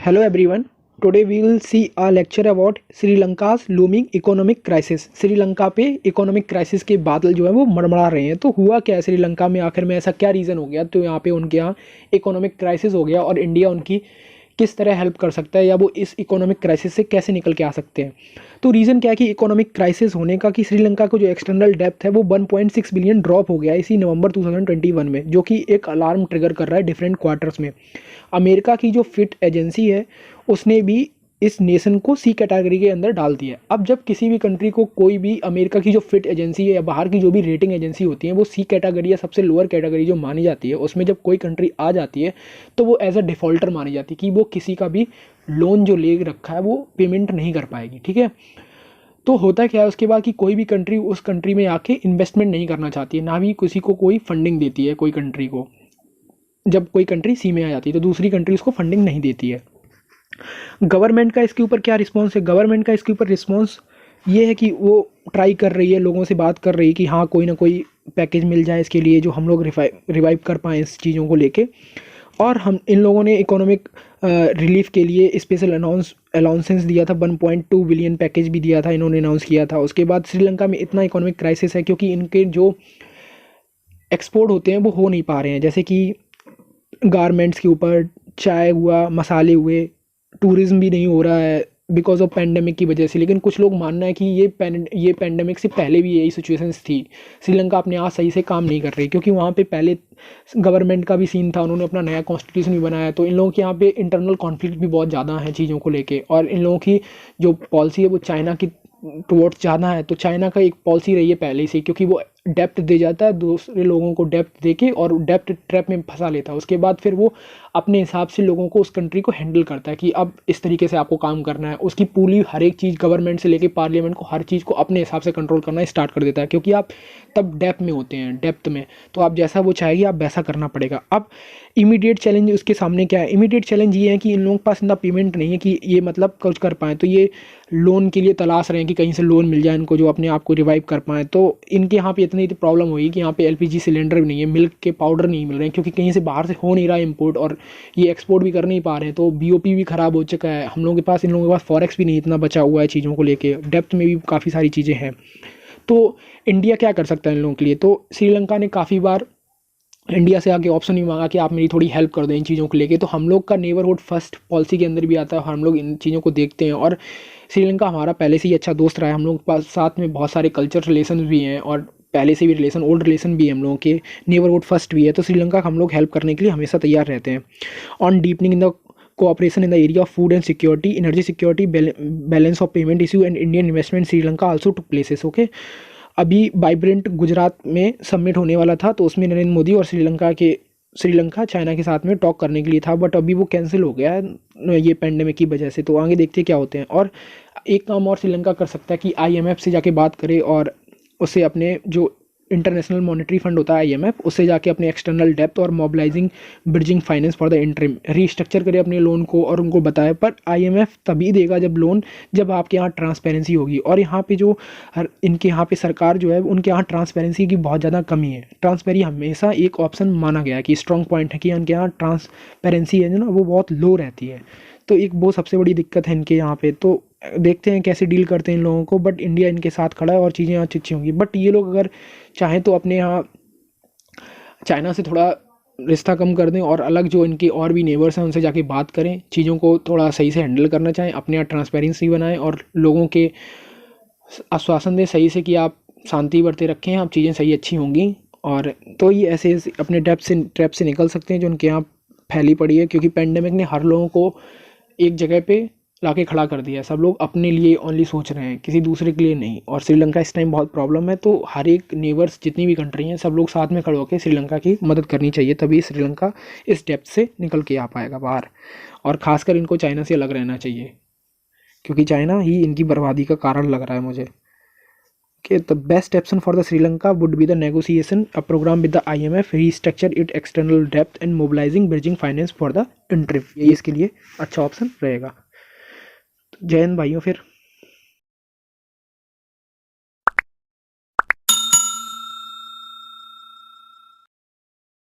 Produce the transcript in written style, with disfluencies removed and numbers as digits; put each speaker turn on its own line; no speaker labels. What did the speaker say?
Hello everyone. Today we will see a lecture about Sri Lanka's looming economic crisis. Sri Lanka पे economic crisis के बादल जो है वो मड़मड़ा रहे हैं। तो हुआ क्या है श्रीलंका में, आखिर में ऐसा क्या रीज़न हो गया तो यहाँ पे उनके यहाँ इकोनॉमिक क्राइसिस हो गया और इंडिया उनकी किस तरह हेल्प कर सकता है या वो इस इकोनॉमिक क्राइसिस से कैसे निकल के आ सकते हैं। तो रीज़न क्या है कि इकोनॉमिक क्राइसिस होने का कि श्रीलंका को जो एक्सटर्नल डेप्थ है वो 1.6 बिलियन ड्रॉप हो गया है इसी नवंबर 2021 में, जो कि एक अलार्म ट्रिगर कर रहा है डिफरेंट क्वार्टर्स में। अमेरिका की जो फिट एजेंसी है उसने भी इस नेशन को सी कैटेगरी के अंदर डाल दिया है। अब जब किसी भी कंट्री को कोई भी अमेरिका की जो फिट एजेंसी है या बाहर की जो भी रेटिंग एजेंसी होती है वो सी कैटेगरी या सबसे लोअर कैटेगरी जो मानी जाती है उसमें जब कोई कंट्री आ जाती है तो वो एज अ डिफ़ॉल्टर मानी जाती है कि वो किसी का भी लोन जो ले रखा है वो पेमेंट नहीं कर पाएगी। ठीक है, तो होता क्या है उसके बाद कि कोई भी कंट्री उस कंट्री में आके इन्वेस्टमेंट नहीं करना चाहती है, ना भी किसी को कोई फंडिंग देती है। कोई कंट्री को जब कोई कंट्री सी में आ जाती है तो दूसरी कंट्री उसको फंडिंग नहीं देती है। गवर्नमेंट का इसके ऊपर क्या रिस्पॉन्स है? गवर्नमेंट का इसके ऊपर रिस्पॉन्स ये है कि वो ट्राई कर रही है, लोगों से बात कर रही है कि हाँ कोई ना कोई पैकेज मिल जाए इसके लिए जो हम लोग रिवाइव कर पाएँ इस चीज़ों को लेके। और हम इन लोगों ने इकोनॉमिक रिलीफ के लिए स्पेशल अलाउंसेंस दिया था, 1.2 बिलियन पैकेज भी दिया था, इन्होंने अनाउंस किया था। उसके बाद श्रीलंका में इतना इकोनॉमिक क्राइसिस है क्योंकि इनके जो एक्सपोर्ट होते हैं वो हो नहीं पा रहे हैं, जैसे कि गारमेंट्स के ऊपर, चाय हुआ, मसाले हुए, टूरिज़्म भी नहीं हो रहा है बिकॉज ऑफ पैंडेमिक की वजह से। लेकिन कुछ लोग मानना है कि ये पैंडेमिक से पहले भी यही सिचुएशंस थी। श्रीलंका अपने यहाँ सही से काम नहीं कर रही क्योंकि वहाँ पे पहले गवर्नमेंट का भी सीन था, उन्होंने अपना नया कॉन्स्टिट्यूशन भी बनाया। तो इन लोगों के यहाँ पे इंटरनल कॉन्फ्लिक्ट भी बहुत ज़्यादा है चीज़ों को लेके, और इन लोगों की जो पॉलिसी है वो चाइना की टुवर्ड्स ज़्यादा है। तो चाइना का एक पॉलिसी रही है पहले से, क्योंकि वो डेप्थ दे जाता है दूसरे लोगों को, डेप्थ दे के और डेप्थ ट्रैप में फंसा लेता है। उसके बाद फिर वो अपने हिसाब से लोगों को उस कंट्री को हैंडल करता है कि अब इस तरीके से आपको काम करना है। उसकी पूरी हर एक चीज़ गवर्नमेंट से लेके पार्लियामेंट को हर चीज़ को अपने हिसाब से कंट्रोल करना स्टार्ट कर देता है, क्योंकि आप तब डेप्थ में होते हैं, डेप्थ में तो आप जैसा वो चाहेगी आप वैसा करना पड़ेगा। अब इमीडिएट चैलेंज उसके सामने क्या है? इमीडिएट चैलेंज ये है कि इन लोगों के पास इतना पेमेंट नहीं है कि ये मतलब कुछ कर पाएँ। तो ये लोन के लिए तलाश रहे हैं कि कहीं से लोन मिल जाए इनको जो अपने आप को रिवाइव कर पाएँ। तो इनके यहाँ पे इतनी प्रॉब्लम हुई कि यहाँ पे एलपीजी सिलेंडर भी नहीं है, मिल्क के पाउडर नहीं मिल रहे हैं क्योंकि कहीं से बाहर से हो नहीं रहा है इम्पोर्ट, और ये एक्सपोर्ट भी कर नहीं पा रहे हैं। तो बीओपी भी ख़राब हो चुका है हम लोगों के पास। इन लोगों के पास फॉरेक्स भी नहीं इतना बचा हुआ है चीज़ों को लेके, डेप्थ में भी काफ़ी सारी चीज़ें हैं। तो इंडिया क्या कर सकता है इन लोगों के लिए? तो श्रीलंका ने काफ़ी बार इंडिया से आके ऑप्शन भी मांगा कि आप मेरी थोड़ी हेल्प कर दें इन चीज़ों को लेके। तो हम लोग का नेबरहुड फर्स्ट पॉलिसी के अंदर भी आता है, हम लोग इन चीज़ों को देखते हैं। और श्रीलंका हमारा पहले से ही अच्छा दोस्त रहा है, हम लोग के पास साथ में बहुत सारे कल्चर रिलेशन भी हैं और पहले से भी रिलेशन, ओल्ड रिलेशन भी है हम लोगों के, नेबरहुड फर्स्ट भी है। तो श्रीलंका का हम लोग हेल्प करने के लिए हमेशा तैयार रहते हैं। On deepening in the cooperation in the area of food and security, energy security, balance of payment issue and Indian investment Sri Lanka also took places. Okay, अभी वाइब्रेंट गुजरात में सबमिट होने वाला था तो उसमें नरेंद्र मोदी और श्रीलंका चाइना के साथ में टॉक करने के लिए था, बट अभी वो कैंसिल हो गया है ये पैंडेमिक की वजह से। तो आगे देखते क्या होते हैं। और एक काम और श्रीलंका कर सकता है कि आईएमएफ से जाके बात करे और उससे अपने जो इंटरनेशनल मॉनेटरी फंड होता है आईएमएफ, उससे जाके अपने एक्सटर्नल डेप्थ और mobilising bridging finance for the interim restructure करे अपने लोन को और उनको बताए। पर आईएमएफ तभी देगा जब लोन, जब आपके यहाँ ट्रांसपेरेंसी होगी। और यहाँ पे जो इनके यहाँ पे सरकार जो है उनके यहाँ ट्रांसपेरेंसी की बहुत ज़्यादा कमी है। ट्रांसपेरेंसी हमेशा एक ऑप्शन माना गया है कि स्ट्रॉन्ग पॉइंट है कि इनके यहाँ ट्रांसपेरेंसी है जो ना वो बहुत लो रहती है। तो एक वो सबसे बड़ी दिक्कत है इनके यहाँ पे। तो देखते हैं कैसे डील करते हैं इन लोगों को, बट इंडिया इनके साथ खड़ा है और चीज़ें यहाँ अच्छी होंगी। बट ये लोग अगर चाहें तो अपने यहाँ चाइना से थोड़ा रिश्ता कम कर दें और अलग जो इनके और भी नेबर्स हैं उनसे जाके बात करें, चीज़ों को थोड़ा सही से हैंडल करना चाहें, अपने यहाँ ट्रांसपेरेंसी बनाएं और लोगों के आश्वासन दें सही से कि आप शांति बरते रखें, आप चीज़ें सही अच्छी होंगी। और तो ये ऐसे अपने ट्रैप से निकल सकते हैं जो उनके यहाँ फैली पड़ी है, क्योंकि पैंडेमिक ने हर लोगों को एक जगह पे लाके खड़ा कर दिया है। सब लोग अपने लिए ओनली सोच रहे हैं, किसी दूसरे के लिए नहीं। और श्रीलंका इस टाइम बहुत प्रॉब्लम है, तो हर एक नेबर्स जितनी भी कंट्री हैं सब लोग साथ में खड़े होकर श्रीलंका की मदद करनी चाहिए, तभी श्रीलंका इस डेप्थ से निकल के आ पाएगा बाहर। और ख़ासकर इनको चाइना से अलग रहना चाहिए, क्योंकि चाइना ही इनकी बर्बादी का कारण लग रहा है मुझे। Okay, the best option for the Sri Lanka would be the negotiation a program with the IMF, restructure its external debt and mobilizing bridging finance for the interim। ये इसके लिए अच्छा ऑप्शन रहेगा। जय हिंद भाइयों फिर।